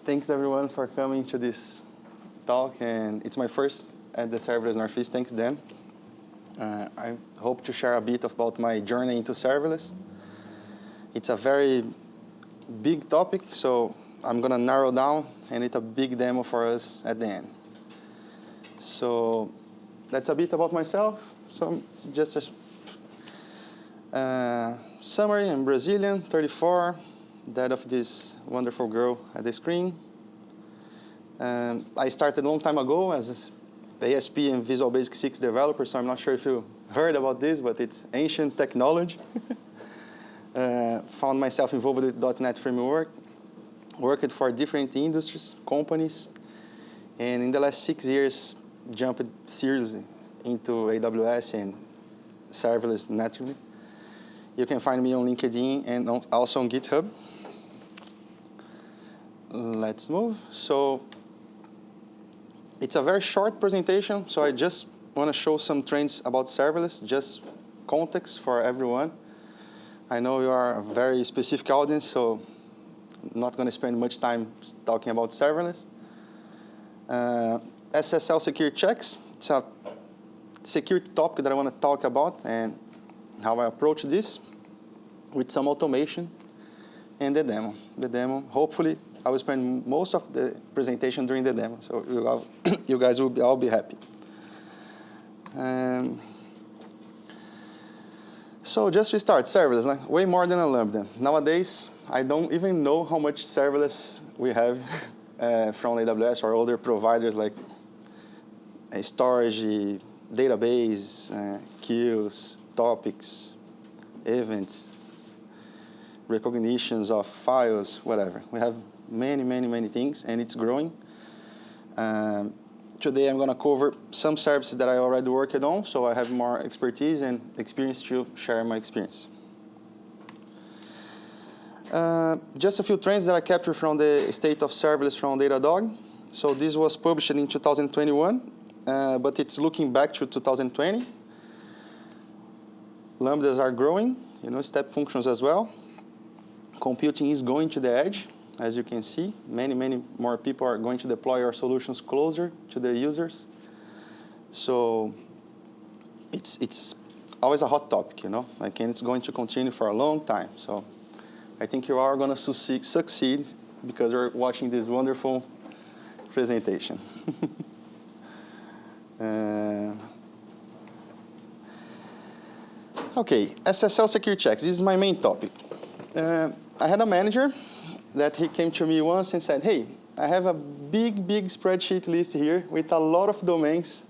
Thanks everyone for coming to this talk, and it's my first at the Serverless Northeast. Thanks, Dan. I hope to share a bit about my journey into serverless. It's a very big topic, so I'm going to narrow down, and it's a big demo for us at the end. So that's a bit about myself. So just a summary. I'm Brazilian, 34, dad of this wonderful girl at the screen. I started a long time ago as an ASP and Visual Basic 6 developer, so I'm not sure if you heard about this, but it's ancient technology. Found myself involved with .NET framework, worked for different industries, companies, and in the last 6 years, jumped seriously into AWS and serverless naturally. You can find me on LinkedIn and also on GitHub. Let's move. So it's a very short presentation, so I just want to show some trends about serverless, just context for everyone. I know you are a very specific audience, so I'm not going to spend much time talking about serverless. SSL security checks. It's a security topic that I want to talk about and how I approach this with some automation and the demo. The demo, hopefully, I will spend most of the presentation during the demo, so you guys will all be happy. So just to start, serverless, like, way more than a Lambda. Nowadays, I don't even know how much serverless we have from AWS or other providers like storage, database, queues, topics, events, recognitions of files, whatever. We have many things, and it's growing. Today I'm going to cover some services that I already worked on, so I have more expertise and experience to share my experience. Just a few trends that I captured from the state of serverless from Datadog. So this was published in 2021, but it's looking back to 2020. Lambdas are growing, step functions as well. Computing is going to the edge. As you can see, many more people are going to deploy our solutions closer to the users. So it's always a hot topic, and it's going to continue for a long time. So I think you are going to succeed because you're watching this wonderful presentation. Okay, SSL security checks. This is my main topic. I had a manager that he came to me once and said, hey, I have a big spreadsheet list here with a lot of domains,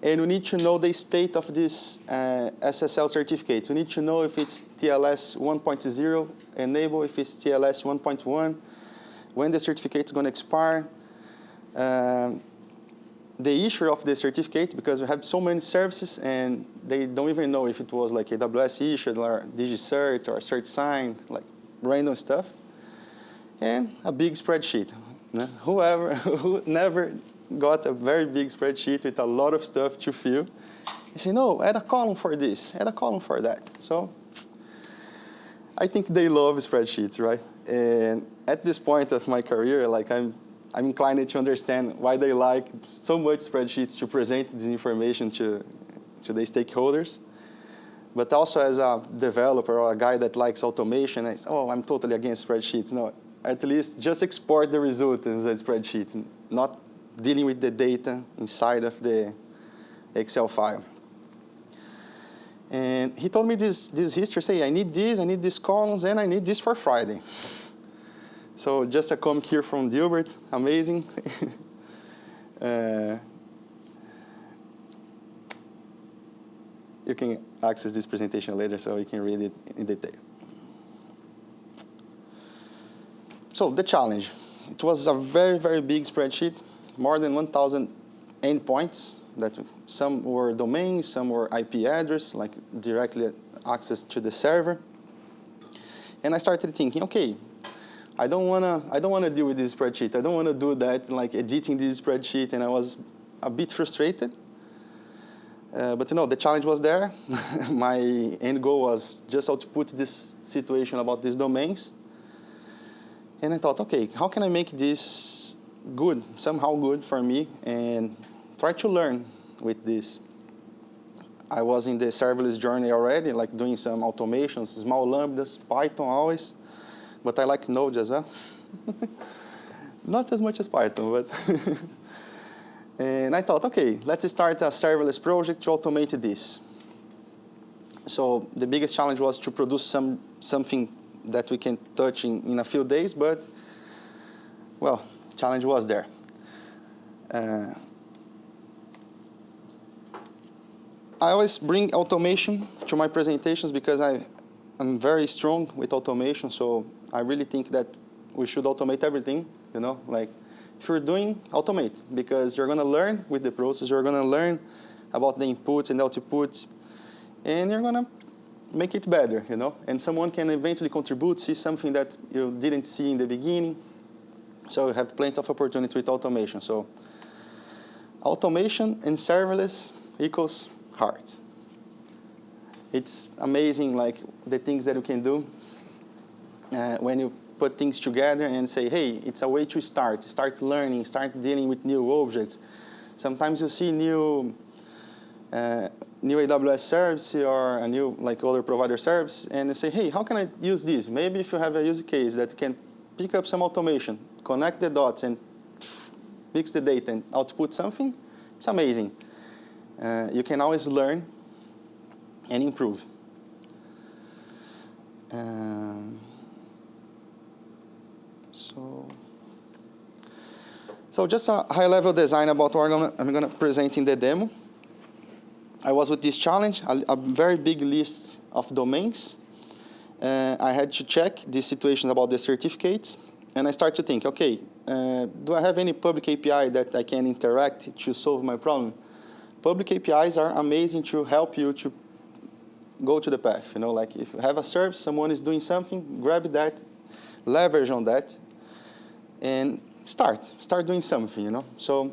and we need to know the state of these SSL certificates. We need to know if it's TLS 1.0 enable, if it's TLS 1.1, when the certificate is going to expire, the issue of the certificate, because we have so many services, and they don't even know if it was like AWS issued or DigiCert or CertSign, like random stuff. And a big spreadsheet. Who never got a very big spreadsheet with a lot of stuff to fill, you say, no, add a column for this, add a column for that. So I think they love spreadsheets, right? And at this point of my career, like I'm inclined to understand why they like so much spreadsheets to present this information to the stakeholders. But also as a developer or a guy that likes automation, I say, oh, I'm totally against spreadsheets. No. At least just export the result as a spreadsheet, not dealing with the data inside of the Excel file. And he told me this history, say, I need these columns, and I need this for Friday. So just a comment here from Dilbert, amazing. You can access this presentation later, so you can read it in detail. So the challenge, it was a very big spreadsheet, more than 1,000 endpoints. That some were domains, some were IP address, like directly access to the server. And I started thinking, okay, I don't wanna deal with this spreadsheet. I don't wanna do that, like editing this spreadsheet. And I was a bit frustrated. But the challenge was there. My end goal was just how to put this situation about these domains. And I thought, okay, how can I make this good, somehow good for me, and try to learn with this. I was in the serverless journey already, like doing some automations, small lambdas, Python always, but I like Node as well. Not as much as Python, but and I thought, okay, let's start a serverless project to automate this. So the biggest challenge was to produce something that we can touch in a few days, but, well, challenge was there. I always bring automation to my presentations because I'm very strong with automation, so I really think that we should automate everything, you know, like if you're doing, automate, because you're going to learn with the process, you're going to learn about the inputs and outputs, and you're going to make it better, you know, and someone can eventually contribute, see something that you didn't see in the beginning, so you have plenty of opportunity with automation. So automation and serverless equals hard. It's amazing, like, the things that you can do when you put things together and say, hey, it's a way to start learning, start dealing with new objects. Sometimes you see new AWS service or a new, like, other provider service, and you say, hey, how can I use this? Maybe if you have a use case that can pick up some automation, connect the dots, and mix the data and output something, it's amazing. You can always learn and improve. So just a high-level design about what I'm going to present in the demo. I was with this challenge, a very big list of domains. I had to check these situations about the certificates, and I started to think, okay, do I have any public API that I can interact to solve my problem? Public APIs are amazing to help you to go to the path. You know, like if you have a service, someone is doing something, grab that, leverage on that, and start doing something, you know. So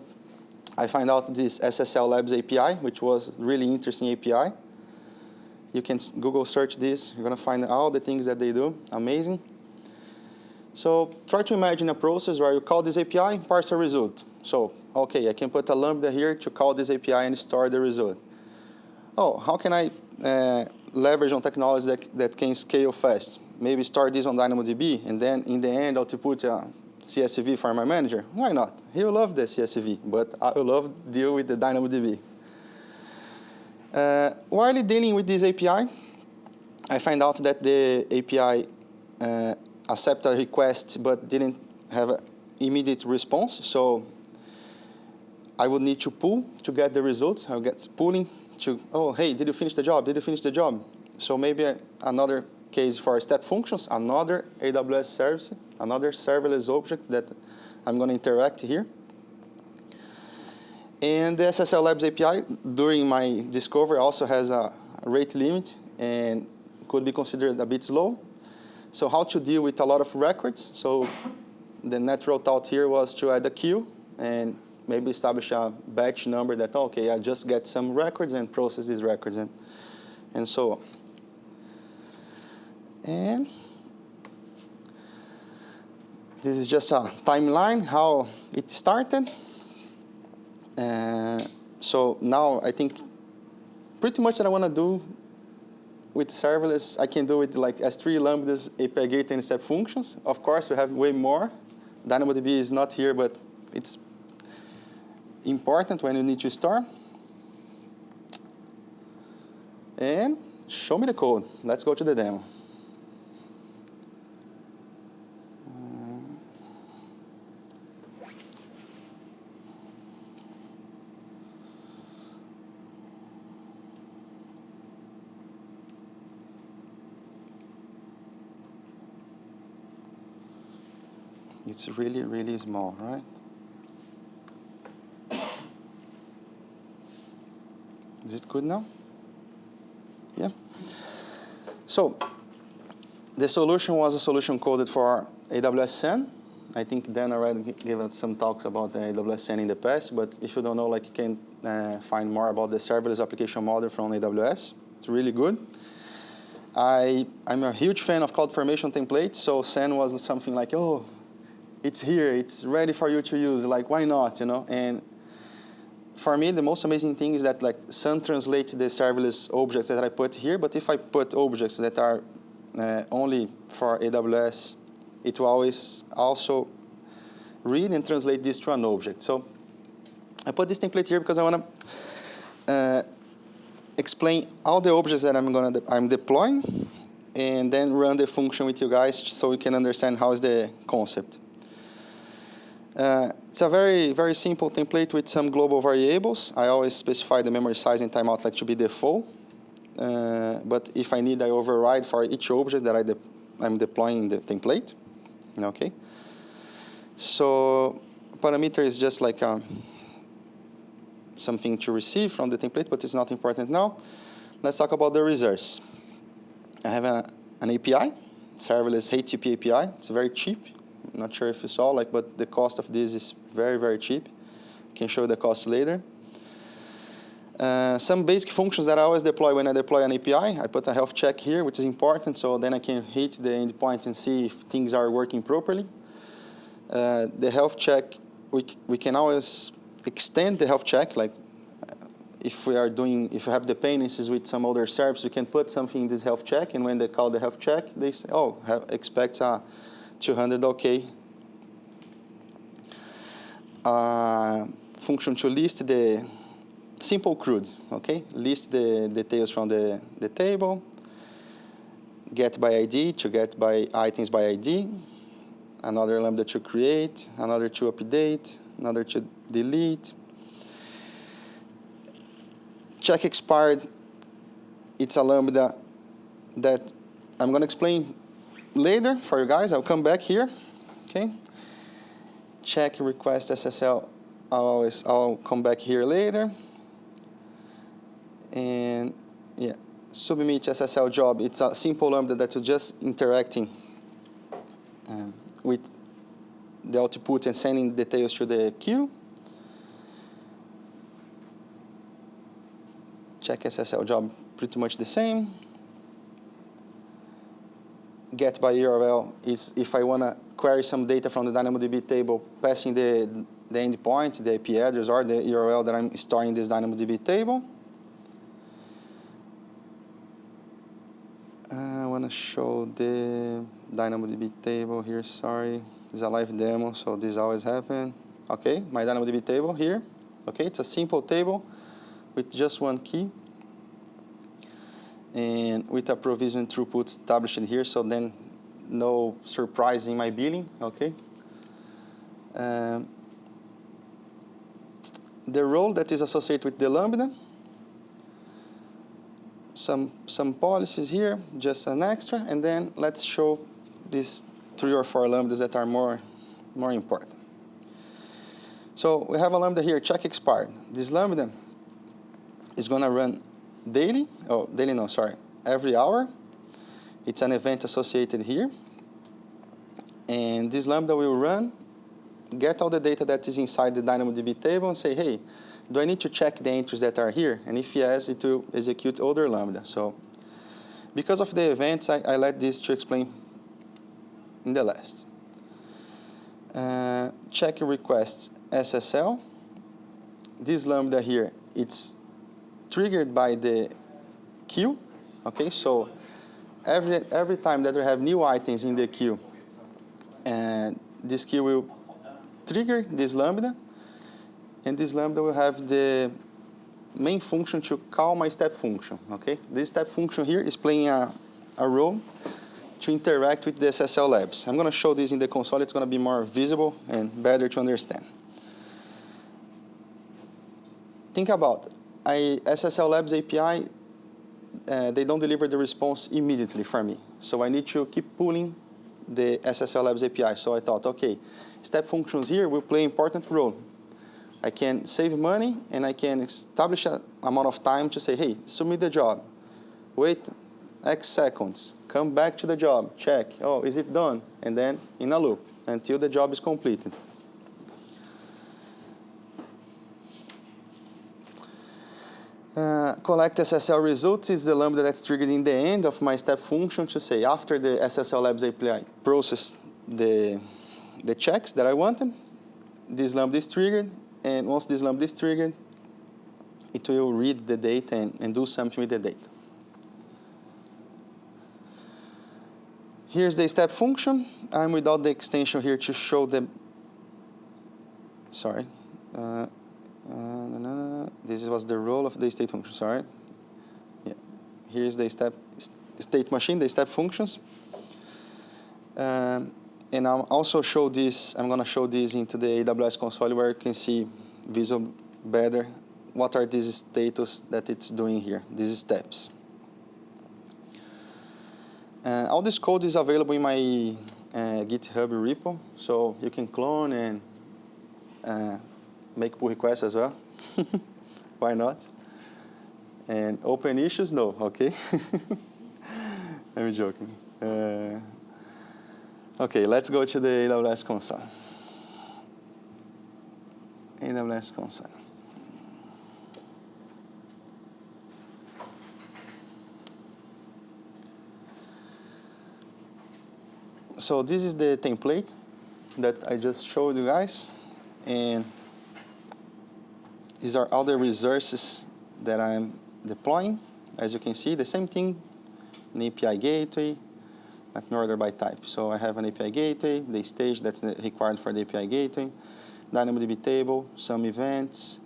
I find out this SSL Labs API, which was really interesting API. You can Google search this. You're going to find all the things that they do. Amazing. So try to imagine a process where you call this API, parse a result. So, okay, I can put a Lambda here to call this API and store the result. Oh, how can I leverage on technologies that can scale fast? Maybe store this on DynamoDB, and then in the end, output a CSV for my manager. Why not? He will love the CSV, but I will love deal with the DynamoDB. While dealing with this API, I find out that the API accepted a request but didn't have an immediate response. So I would need to pull to get the results. I'll get pulling to, oh, hey, did you finish the job? Did you finish the job? So maybe another case for step functions, another AWS service, another serverless object that I'm going to interact here. And the SSL Labs API, during my discovery, also has a rate limit and could be considered a bit slow. So how to deal with a lot of records. So the natural thought here was to add a queue and maybe establish a batch number that, okay, I just get some records and process these records and so on. And this is just a timeline, how it started. So now I think pretty much that I want to do with serverless, I can do with like S3, Lambdas, API Gateway, and step functions. Of course, we have way more. DynamoDB is not here, but it's important when you need to store. And show me the code. Let's go to the demo. It's really, really small, right? Is it good now? Yeah. So the solution was a solution coded for AWS SAN. I think Dan already gave us some talks about the AWS SAN in the past, but if you don't know, like, you can find more about the serverless application model from AWS. It's really good. I'm a huge fan of CloudFormation templates, so SAN was something like, oh, it's here, it's ready for you to use. Like, why not, you know? And for me, the most amazing thing is that like Sun translates the serverless objects that I put here, but if I put objects that are only for AWS, it will always also read and translate this to an object. So I put this template here because I want to explain all the objects that I'm deploying, and then run the function with you guys so we can understand how is the concept. It's a very, very simple template with some global variables. I always specify the memory size and timeout like to be default. But if I need, I override for each object that I'm deploying the template. Okay. So parameter is just like something to receive from the template, but it's not important now. Let's talk about the resource. I have an API, serverless HTTP API. It's very cheap. I'm not sure if you saw, but the cost of this is very, very cheap. I can show you the cost later. Some basic functions that I always deploy when I deploy an API. I put a health check here, which is important, so then I can hit the endpoint and see if things are working properly. The health check, we can always extend the health check, like if we have dependencies with some other service, we can put something in this health check, and when they call the health check, they say, oh, expect a 200 OK. Function to list the simple CRUD, okay? List the details from the table. Get by ID to get by items by ID. Another lambda to create, another to update, another to delete. Check expired, it's a lambda that I'm going to explain later for you guys. I'll come back here, okay? Check request SSL, I'll come back here later. And yeah, submit SSL job, it's a simple lambda that is just interacting with the output and sending details to the queue. Check SSL job, pretty much the same. Get by URL is if I want to query some data from the DynamoDB table, passing the endpoint, the IP address, or the URL that I'm storing in this DynamoDB table. I want to show the DynamoDB table here, sorry. It's a live demo, so this always happens. Okay, my DynamoDB table here. Okay, it's a simple table with just one key. And with a provision throughput established here, so then no surprise in my billing, okay? The role that is associated with the lambda, some policies here, just an extra, and then let's show these 3 or 4 lambdas that are more important. So we have a lambda here, check expired. This lambda is going to run daily, every hour. It's an event associated here. And this lambda will run, get all the data that is inside the DynamoDB table and say, hey, do I need to check the entries that are here? And if yes, it will execute other lambda. So because of the events, I let this to explain in the last. Check requests SSL. This lambda here, it's triggered by the queue. Okay, so every time that we have new items in the queue, and this queue will trigger this lambda, and this lambda will have the main function to call my step function. Okay, this step function here is playing a role to interact with the SSL labs. I'm going to show this in the console. It's going to be more visible and better to understand. Think about it. SSL Labs API, they don't deliver the response immediately for me. So I need to keep pulling the SSL Labs API. So I thought, okay, step functions here will play an important role. I can save money, and I can establish an amount of time to say, hey, submit the job. Wait X seconds. Come back to the job. Check. Oh, is it done? And then in a loop until the job is completed. Collect SSL results is the lambda that's triggered in the end of my step function to say after the SSL Labs API process the the checks that I wanted. This lambda is triggered, and once this lambda is triggered, it will read the data and do something with the data. Here's the step function. I'm without the extension here to show the, sorry. This was the role of the state function, sorry. Yeah. Here's the state machine, the step functions. And I'll also show this, I'm going to show this into the AWS console where you can see visual better what are these status that it's doing here, these steps. All this code is available in my GitHub repo, so you can clone and make pull requests as well. Why not? And open issues, no, okay? I'm joking. Okay, let's go to the AWS console. AWS console. So this is the template that I just showed you guys. And these are all the resources that I'm deploying. As you can see, the same thing, an API gateway, let me order by type. So I have an API gateway, the stage that's required for the API gateway, DynamoDB table, some events,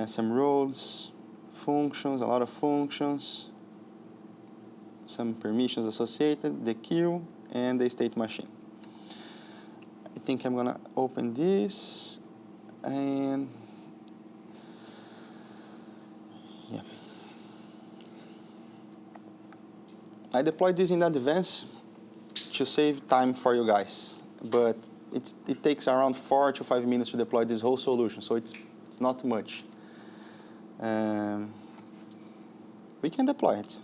some roles, functions, a lot of functions, some permissions associated, the queue, and the state machine. I think I'm going to open this, and yeah. I deployed this in advance to save time for you guys, but it takes around 4 to 5 minutes to deploy this whole solution, so it's not much. We can deploy it.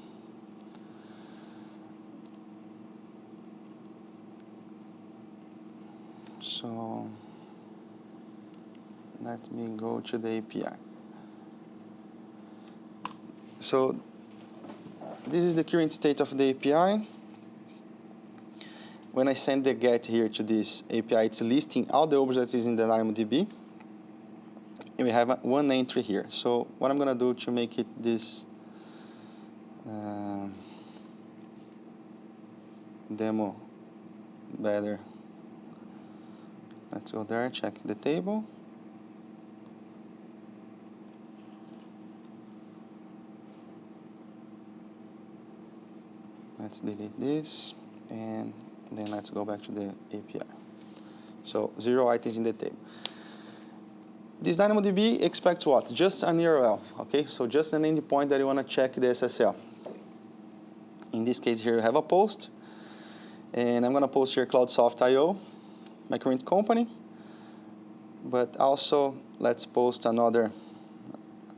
So let me go to the API. So this is the current state of the API. When I send the GET here to this API, it's listing all the objects that is in the DynamoDB. And we have one entry here. So what I'm going to do to make it this demo better, let's go there, check the table. Let's delete this, and then let's go back to the API. So 0 items in the table. This DynamoDB expects what? Just an URL, okay? So just an endpoint that you want to check the SSL. In this case here, you have a post, and I'm going to post here CloudSoft.io, my current company, but also let's post another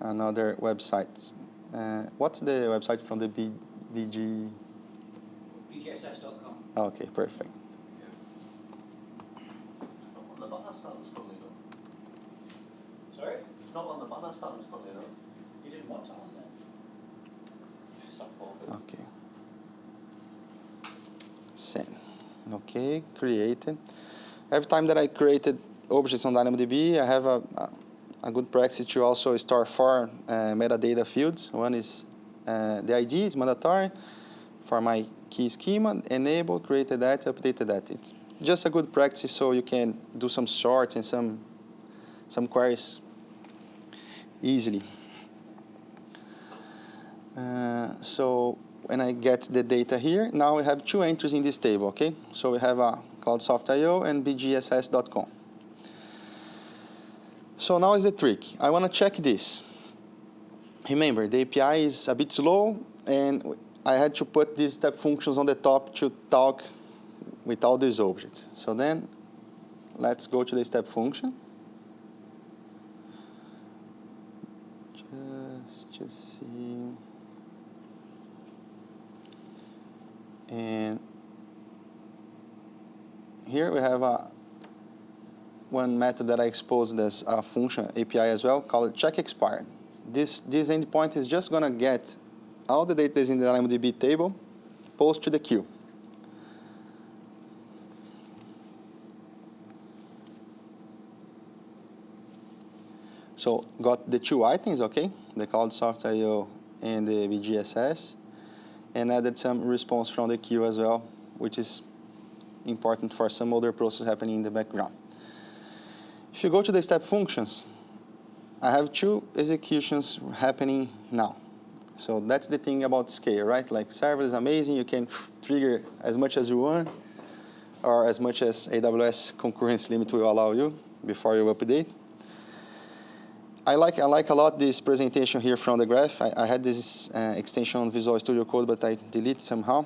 website. What's the website from the BG? BGSS.com. Okay, perfect. On the banner stands, funnily enough. Sorry? It's not on the banner stands, funnily enough. You didn't want it on there. Okay. Send. Okay, created. Every time that I created objects on DynamoDB, I have a good practice to also store 4 metadata fields. One is the ID is mandatory for my key schema, enable, created that, updated that. It's just a good practice so you can do some sorts and some queries easily. So when I get the data here, now we have 2 entries in this table, okay? So we have a CloudSoft.io and bgss.com. So now is the trick. I want to check this. Remember, the API is a bit slow, and I had to put these step functions on the top to talk with all these objects. So then, let's go to the step function. Just to see. And here we have one method that I exposed as a function API as well, called checkExpired. This endpoint is just going to get all the data is in the DynamoDB table, post to the queue. So got the two items, okay, the Cloud Software I/O and the BGSS, and added some response from the queue as well, which is important for some other process happening in the background. If you go to the step functions, I have two executions happening now. So that's the thing about scale, right? Like serverless is amazing. You can trigger as much as you want, or as much as AWS concurrency limit will allow you before you update. I like a lot this presentation here from the graph. I had this extension on Visual Studio Code, but I deleted somehow.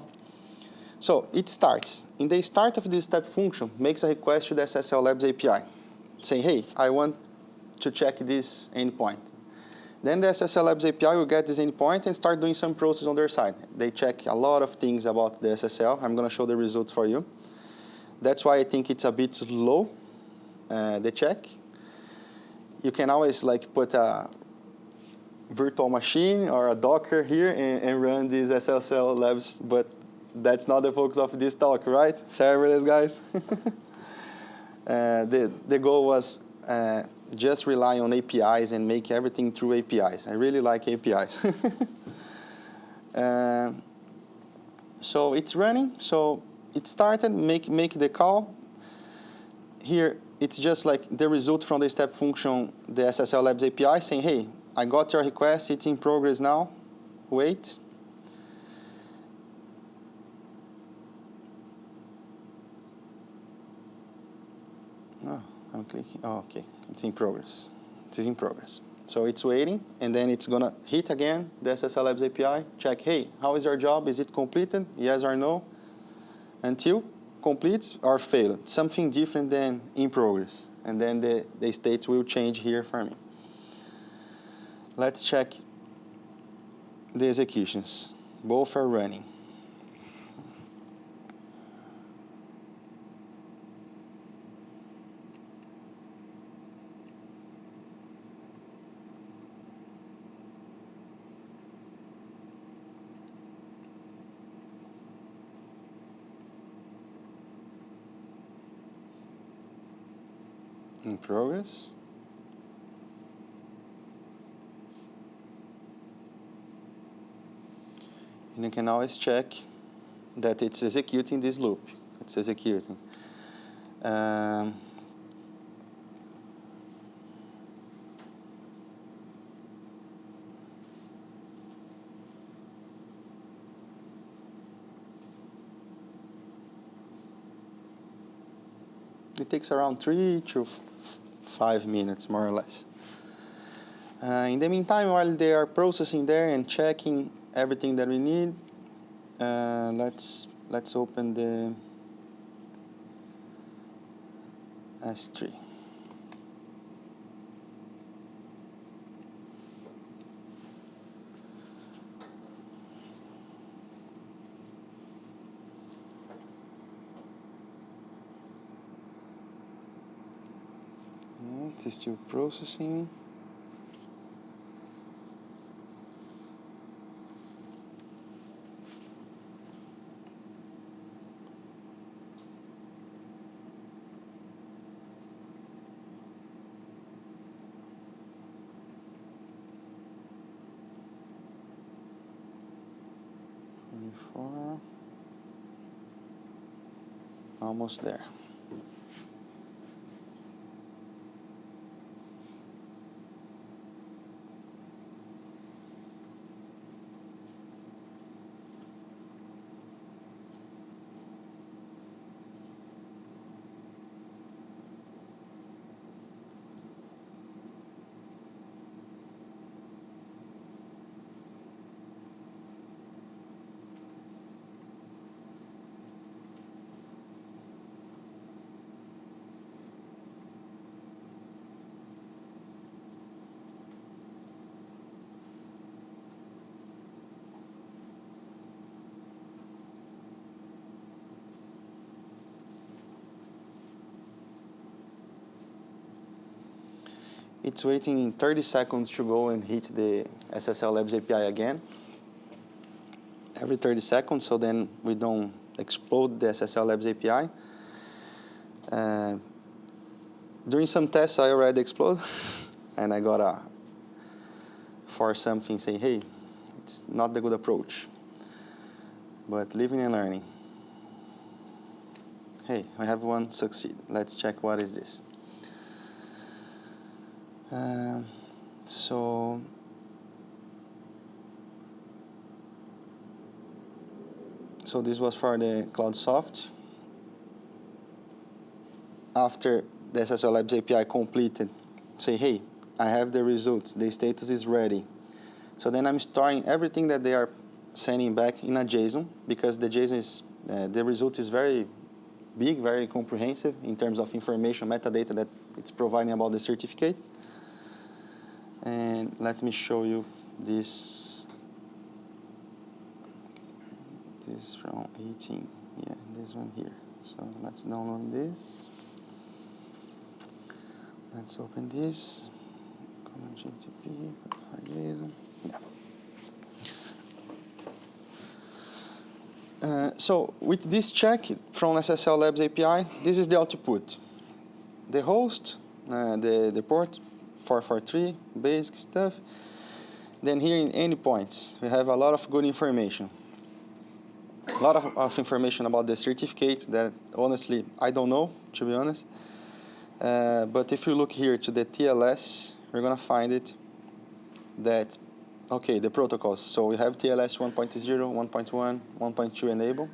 So it starts. In the start of this step function, makes a request to the SSL Labs API, saying, hey, I want to check this endpoint. Then the SSL Labs API will get this endpoint and start doing some process on their side. They check a lot of things about the SSL. I'm going to show the results for you. That's why I think it's a bit slow, the check. You can always like put a virtual machine or a Docker here and run these SSL labs, but that's not the focus of this talk, right? Serverless, guys. The goal was just rely on APIs and make everything through APIs. I really like APIs. So it's running. So it started, make the call. Here, it's just like the result from the step function, the SSL Labs API saying, hey, I got your request, it's in progress now, wait. Oh, I'm clicking, oh, okay, it's in progress. It's in progress. So it's waiting, and then it's gonna hit again the SSL Labs API, check, hey, how is your job? Is it completed? Yes or no? Until completes or failed, something different than in progress. And then the states will change here for me. Let's check the executions. Both are running. In progress. And you can always check that it's executing this loop. It's executing. It takes around 3 to 5 minutes, more or less. In the meantime, while they are processing there and checking everything that we need, let's open the S3. It is still processing. Almost there. It's waiting 30 seconds to go and hit the SSL Labs API again. Every 30 seconds, so then we don't explode the SSL Labs API. During some tests, I already exploded. and I got a for something saying, hey, it's not the good approach. But living and learning. Hey, I have one succeed. Let's check what is this. So this was for the CloudSoft. After the SSL Labs API completed, say, hey, I have the results. The status is ready. So then I'm storing everything that they are sending back in a JSON, because the JSON is, the result is very big, very comprehensive in terms of information, metadata that it's providing about the certificate. And let me show you this. This from 18. Yeah, this one here. So let's download this. Let's open this. Command GTP, JSON. Yeah. So with this check from SSL Labs API, this is the output. The host, the port, 443, basic stuff. Then here in endpoints, we have a lot of good information. A lot of information about the certificate that, honestly, I don't know, to be honest. But if you look here to the TLS, we're going to find it that, okay, the protocols. So we have TLS 1.0, 1.1, 1.2 enable.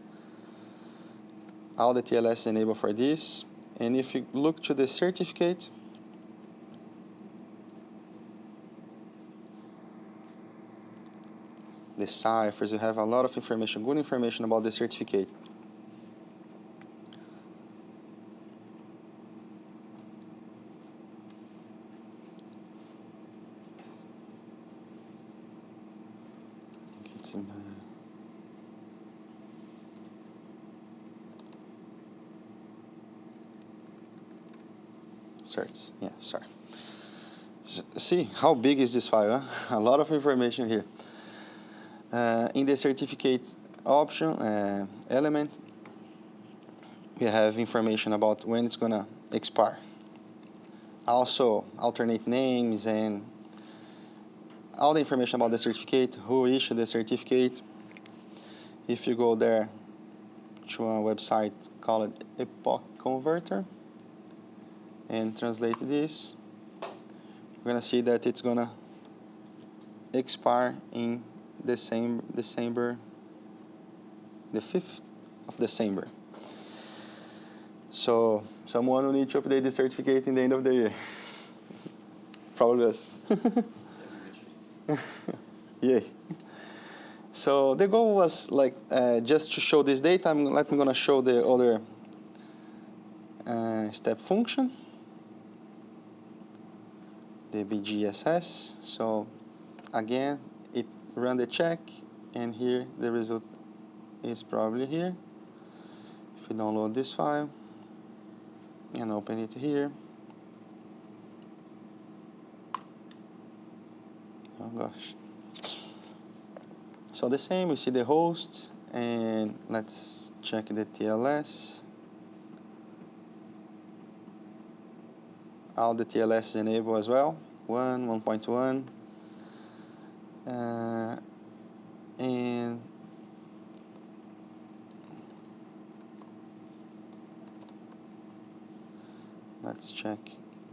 All the TLS enable for this. And if you look to the certificate, the ciphers, you have a lot of information, good information about the certificate. I think it's in certs. Yeah, sorry. So, see how big is this file? Huh? A lot of information here. In the certificate option element, we have information about when it's going to expire. Also, alternate names and all the information about the certificate, who issued the certificate. If you go there to a website called Epoch Converter and translate this, we're going to see that it's going to expire in December, the 5th of December. So someone will need to update the certificate in the end of the year. Probably us. Yay. So the goal was like just to show this data. I'm going to show the other step function, the BGSS. So again, it run the check, and here the result is probably here. If you download this file and open it here, oh gosh. So the same, we see the host, and let's check the TLS. All the TLS enable as well, 1.1. And let's check.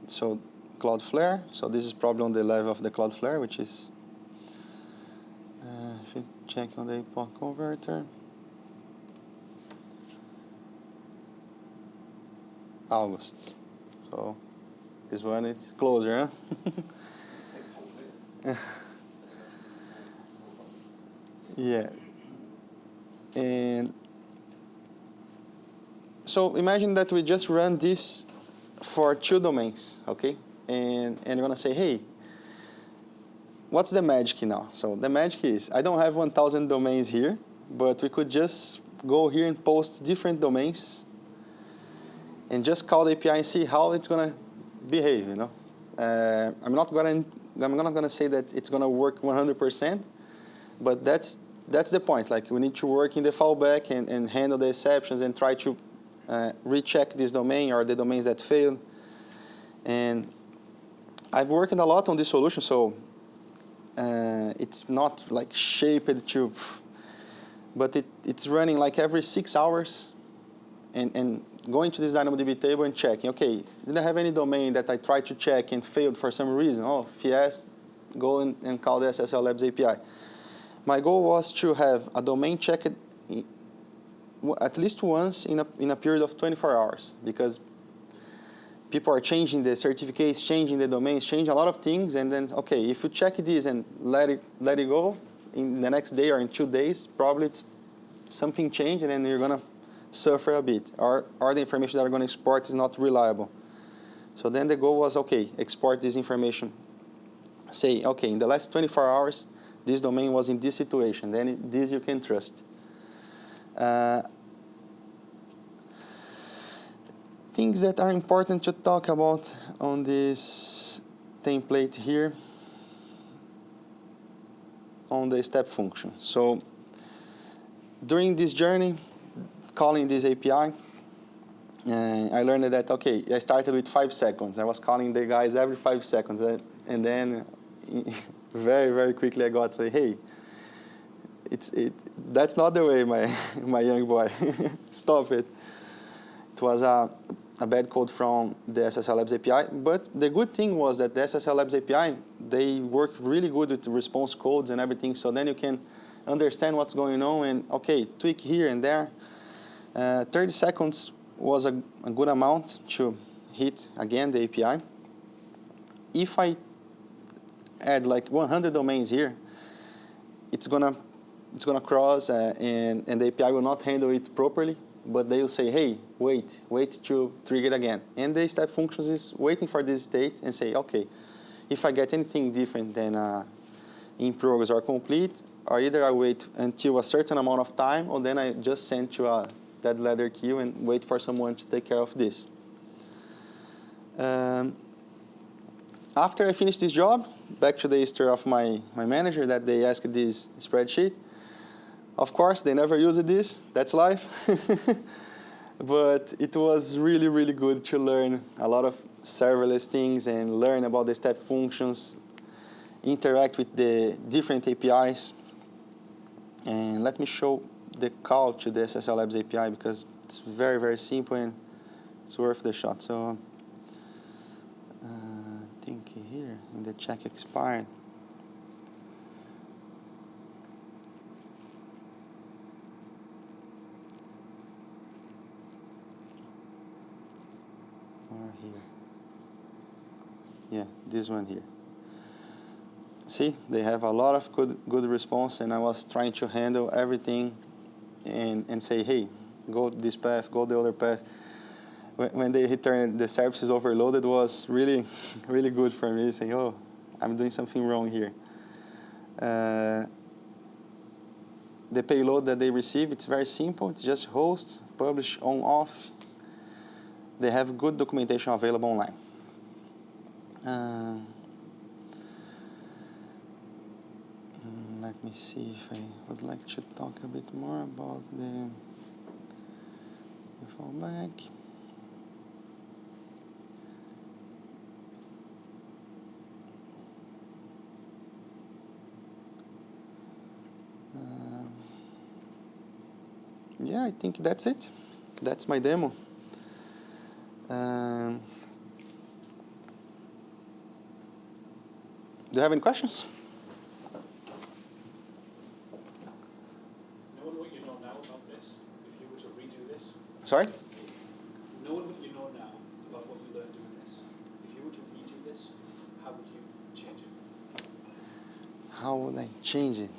So Cloudflare. So this is probably on the level of the Cloudflare, which is, if you check on the Epoch Converter, August. So this one, it's closer, huh? Yeah. And so imagine that we just run this for 2 domains, okay? And you're going to say, hey, what's the magic now? So the magic is, I don't have 1,000 domains here, but we could just go here and post different domains and just call the API and see how it's going to behave, you know? I'm not going to say that it's going to work 100%, but that's the point. Like, we need to work in the fallback and handle the exceptions and try to recheck this domain or the domains that failed. And I've worked a lot on this solution, so it's not like shaped to, but it's running like every 6 hours, and going to this DynamoDB table and checking, okay, did I have any domain that I tried to check and failed for some reason? Oh, if yes, go and call the SSL Labs API. My goal was to have a domain checked at least once in a period of 24 hours, because people are changing the certificates, changing the domains, changing a lot of things, and then, okay, if you check this and let it go, in the next day or in 2 days, probably it's something changed, and then you're going to suffer a bit, or the information that you're going to export is not reliable. So then the goal was, okay, export this information. Say, okay, in the last 24 hours, this domain was in this situation, then this you can trust. Things that are important to talk about on this template here on the step function. So during this journey, calling this API, I learned that, okay, I started with 5 seconds. I was calling the guys every 5 seconds. And then very, very quickly I got to say, hey, that's not the way, my young boy. Stop it. It was a bad code from the SSL Labs API. But the good thing was that the SSL Labs API, they work really good with the response codes and everything. So then you can understand what's going on and, okay, tweak here and there. 30 seconds was a good amount to hit, again, the API. If I add like 100 domains here, it's gonna cross and the API will not handle it properly, but they will say, hey, wait to trigger it again. And the step functions is waiting for this state and say, okay, if I get anything different than in progress or complete, or either I wait until a certain amount of time, or then I just send to a dead letter queue and wait for someone to take care of this. After I finished this job, back to the history of my manager that they asked this spreadsheet. Of course, they never used this. That's life. But it was really, really good to learn a lot of serverless things and learn about the step functions, interact with the different APIs. And let me show the call to the SSL Labs API because it's very, very simple and it's worth the shot. So I think here in the check expired. Or here. Yeah, this one here. See, they have a lot of good response, and I was trying to handle everything and say, hey, go this path, go the other path. When they returned the services overloaded was really, really good for me, saying, oh, I'm doing something wrong here. The payload that they receive, it's very simple. It's just host, publish, on, off. They have good documentation available online. Let me see if I would like to talk a bit more about the fallback. Yeah, I think that's it. That's my demo. Do you have any questions? Knowing what you know now about this, if you were to redo this. Sorry? Knowing what you know now about what you learned doing this, if you were to redo this, how would you change it? How would I change it?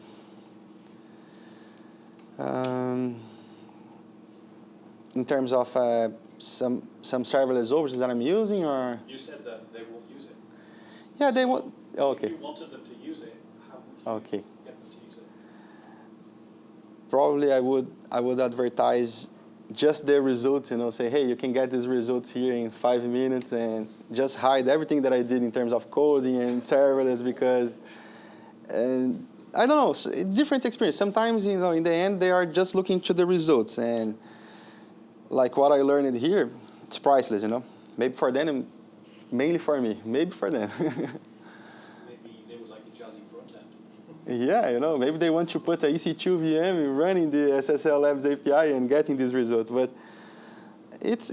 In terms of some serverless options that I'm using, or? You said that they won't use it. Yeah, they So won't. Okay. If you wanted them to use it, how would you get them to use it? Probably I would advertise just the results, say, hey, you can get these results here in 5 minutes, and just hide everything that I did in terms of coding and serverless, because I don't know, it's different experience. Sometimes, in the end, they are just looking to the results, and like what I learned here, it's priceless, Maybe for them, mainly for me, maybe for them. Maybe they would like a jazzy front end. Yeah, you know, maybe they want to put a EC2 VM running the SSL Labs API and getting this result. But it's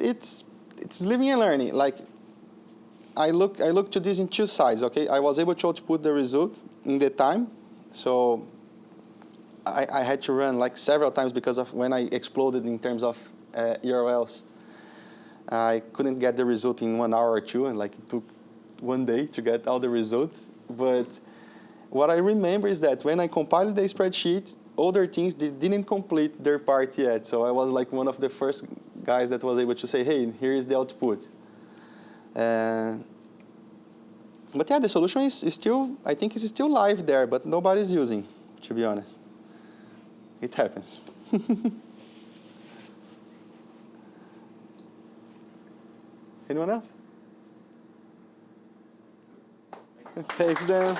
living and learning. Like, I look to this in two sides. Okay, I was able to output the result in the time, so I had to run like several times because of when I exploded in terms of URLs. I couldn't get the result in 1 hour or two, and like it took 1 day to get all the results. But what I remember is that when I compiled the spreadsheet, other teams didn't complete their part yet. So I was like one of the first guys that was able to say, hey, here is the output. But yeah, the solution is still, I think it's still live there, but nobody's using, to be honest. It happens. Anyone else? Thanks, Dan.